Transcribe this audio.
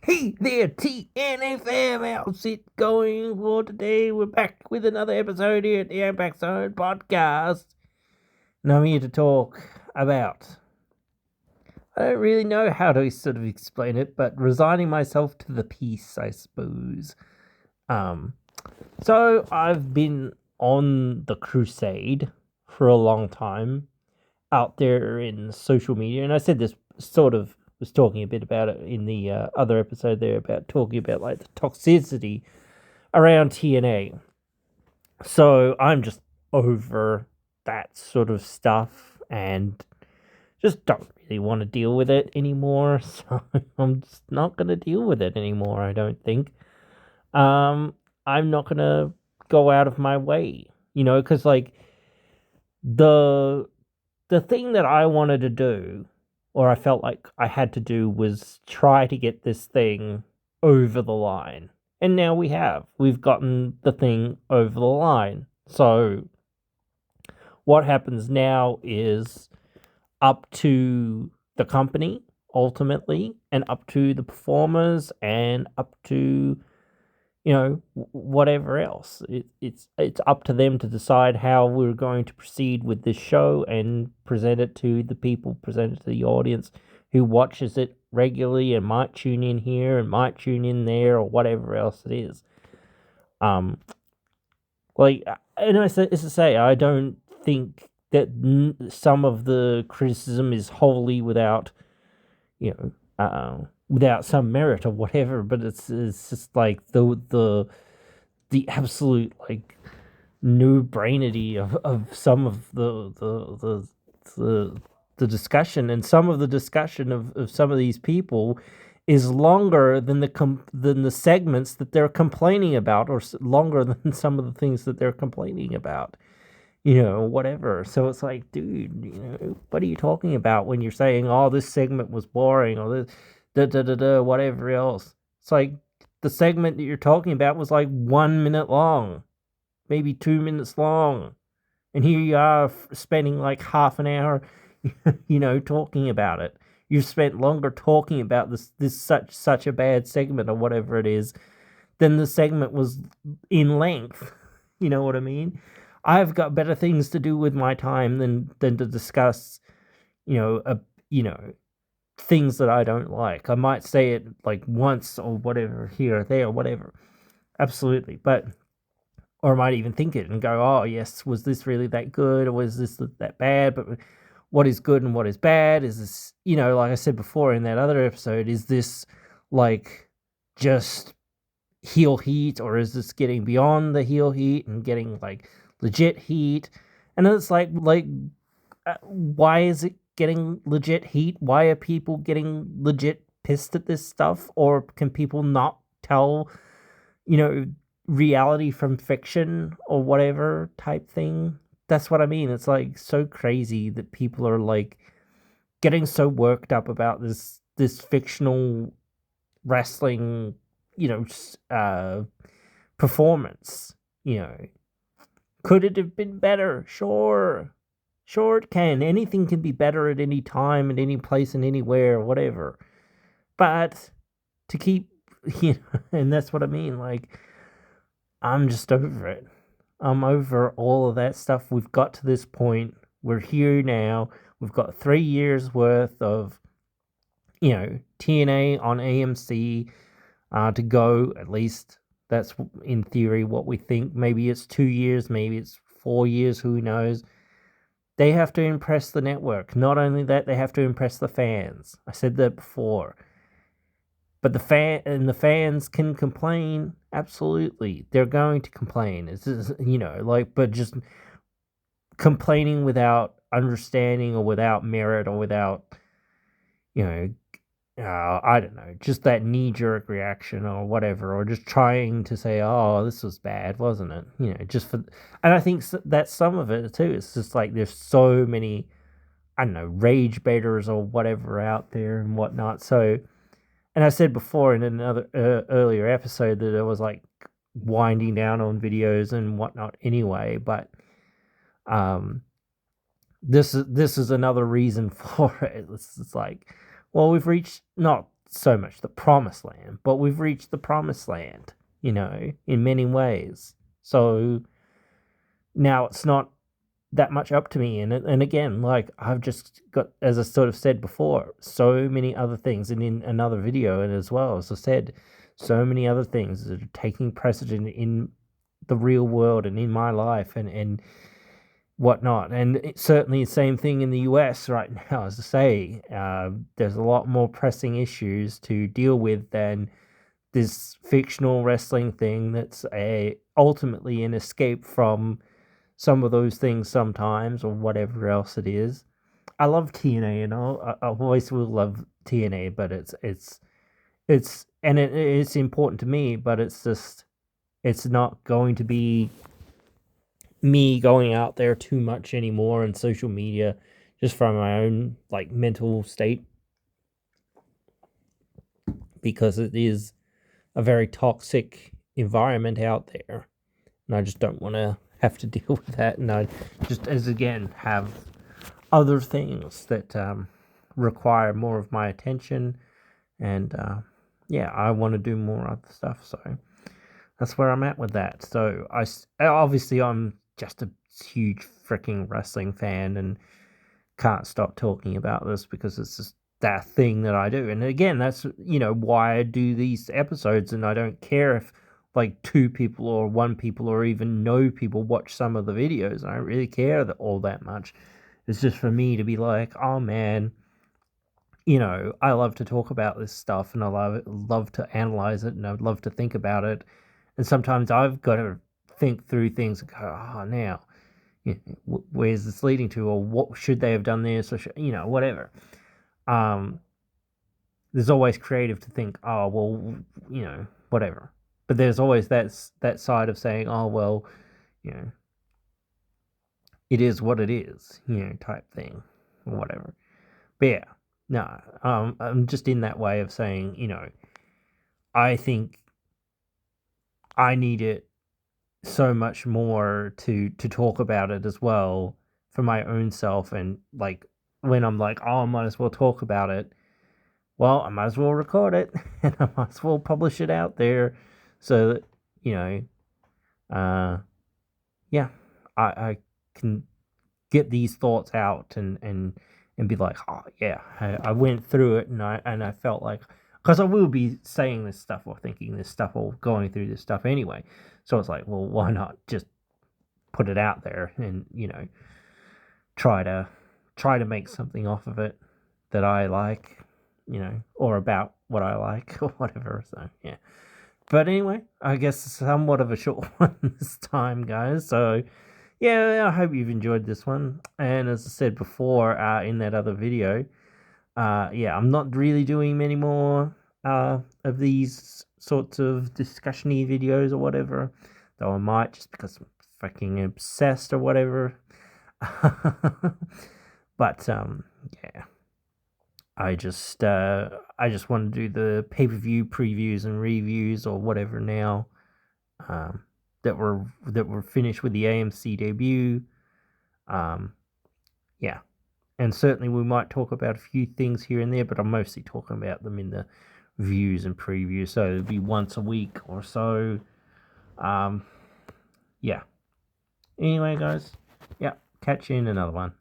Hey there, TNA fam, how's it going for today? We're back with another episode here at the Impact Zone podcast. And I'm here to talk about, I don't really know how to sort of explain it, but resigning myself to the peace, I suppose. So I've been on the crusade for a long time out there in social media, and I said this sort of was talking a bit about it in the other episode there about talking about like the toxicity around TNA. So I'm just over that sort of stuff and just don't really want to deal with it anymore. So I'm just not going to deal with it anymore, I don't think. I'm not going to go out of my way, because like the thing that I wanted to do, or I felt like I had to do, was try to get this thing over the line. And now we have. We've gotten the thing over the line. So what happens now is up to the company, ultimately, and up to the performers, and up to whatever else. It's up to them to decide how we're going to proceed with this show and present it to the people, present it to the audience who watches it regularly and might tune in here and might tune in there or whatever else it is. And as I say, I don't think that some of the criticism is wholly without, without some merit or whatever, but it's just like the absolute like no-brainity of some of the discussion, and some of the discussion of some of these people is longer than the segments that they're complaining about, or longer than some of the things that they're complaining about. Whatever. So it's like, dude, what are you talking about when you're saying, oh, this segment was boring, or this, whatever else? It's like the segment that you're talking about was like 1 minute long, maybe 2 minutes long. And here you are spending like half an hour, talking about it. You've spent longer talking about this such a bad segment or whatever it is than the segment was in length. You know what I mean? I've got better things to do with my time than to discuss, things that I don't like. I might say it like once or whatever here or there or whatever. Absolutely. Or I might even think it and go, oh, yes, was this really that good, or was this that bad? But what is good and what is bad? Is this, like I said before in that other episode, is this like just heel heat, or is this getting beyond the heel heat and getting like legit heat? And it's like why is it getting legit heat? Why are people getting legit pissed at this stuff? Or can people not tell, reality from fiction or whatever type thing? That's what I mean. It's like so crazy that people are like getting so worked up about this fictional wrestling, performance. Could it have been better? Sure it can. Anything can be better at any time, at any place, and anywhere, whatever. But to keep, and that's what I mean. Like, I'm just over it. I'm over all of that stuff. We've got to this point. We're here now. We've got 3 years worth of, TNA on AMC to go. At least that's in theory what we think. Maybe it's 2 years. Maybe it's 4 years. Who knows? They have to impress the network. Not only that, they have to impress the fans. I said that before. But the fans can complain. Absolutely. They're going to complain. It's just, but just complaining without understanding or without merit or without, I don't know, just that knee-jerk reaction or whatever, or just trying to say, oh, this was bad, wasn't it? Just for, and I think that's some of it too. It's just like there's so many, I don't know, rage baiters or whatever out there and whatnot. So, and I said before in another earlier episode that I was like winding down on videos and whatnot anyway, but this is another reason for it. It's like, well, we've reached not so much the promised land, but we've reached the promised land, in many ways. So now it's not that much up to me. And again, like, I've just got, as I sort of said before, so many other things, and in another video, and as well as I said, so many other things that are taking precedent in the real world and in my life and whatnot. And it's certainly the same thing in the US right now. As I say, there's a lot more pressing issues to deal with than this fictional wrestling thing that's ultimately an escape from some of those things sometimes, or whatever else it is. I love TNA, I always will love TNA, but it's important to me, but it's not going to be me going out there too much anymore on social media, just from my own like mental state, because it is a very toxic environment out there, and I just don't want to have to deal with that. And I just, as again, have other things that require more of my attention, and I want to do more other stuff. So that's where I'm at with that. So obviously I'm just a huge freaking wrestling fan and can't stop talking about this because it's just that thing that I do. And again, that's why I do these episodes, and I don't care if like 2 people or 1 people or even no people watch some of the videos. I don't really care all that much. It's just for me to be like, oh man, I love to talk about this stuff, and I love to analyze it, and I'd love to think about it. And sometimes I've got to think through things and go, oh, now, where's this leading to, or what should they have done this, or whatever. There's always creative to think, oh well, whatever. But there's always that side of saying, oh well, it is what it is, type thing, or whatever. But yeah, no, I'm just in that way of saying, I think I need it so much more to talk about it as well for my own self. And like, when I'm like, oh, I might as well talk about it, well, I might as well record it and I might as well publish it out there, so that I can get these thoughts out and be like, oh yeah, I went through it, and I felt like, because I will be saying this stuff or thinking this stuff or going through this stuff anyway. So it's like, well, why not just put it out there and try to make something off of it that I like, or about what I like or whatever. So yeah. But anyway, I guess somewhat of a short one this time, guys. So yeah, I hope you've enjoyed this one. And as I said before, in that other video, I'm not really doing many more of these sorts of discussion-y videos or whatever, though I might, just because I'm fucking obsessed or whatever. But yeah, I just want to do the pay-per-view previews and reviews or whatever now, that we're finished with the AMC debut. Yeah. And certainly we might talk about a few things here and there, but I'm mostly talking about them in the views and previews. So it'll be once a week or so. Yeah. Anyway, guys. Yeah. Catch you in another one.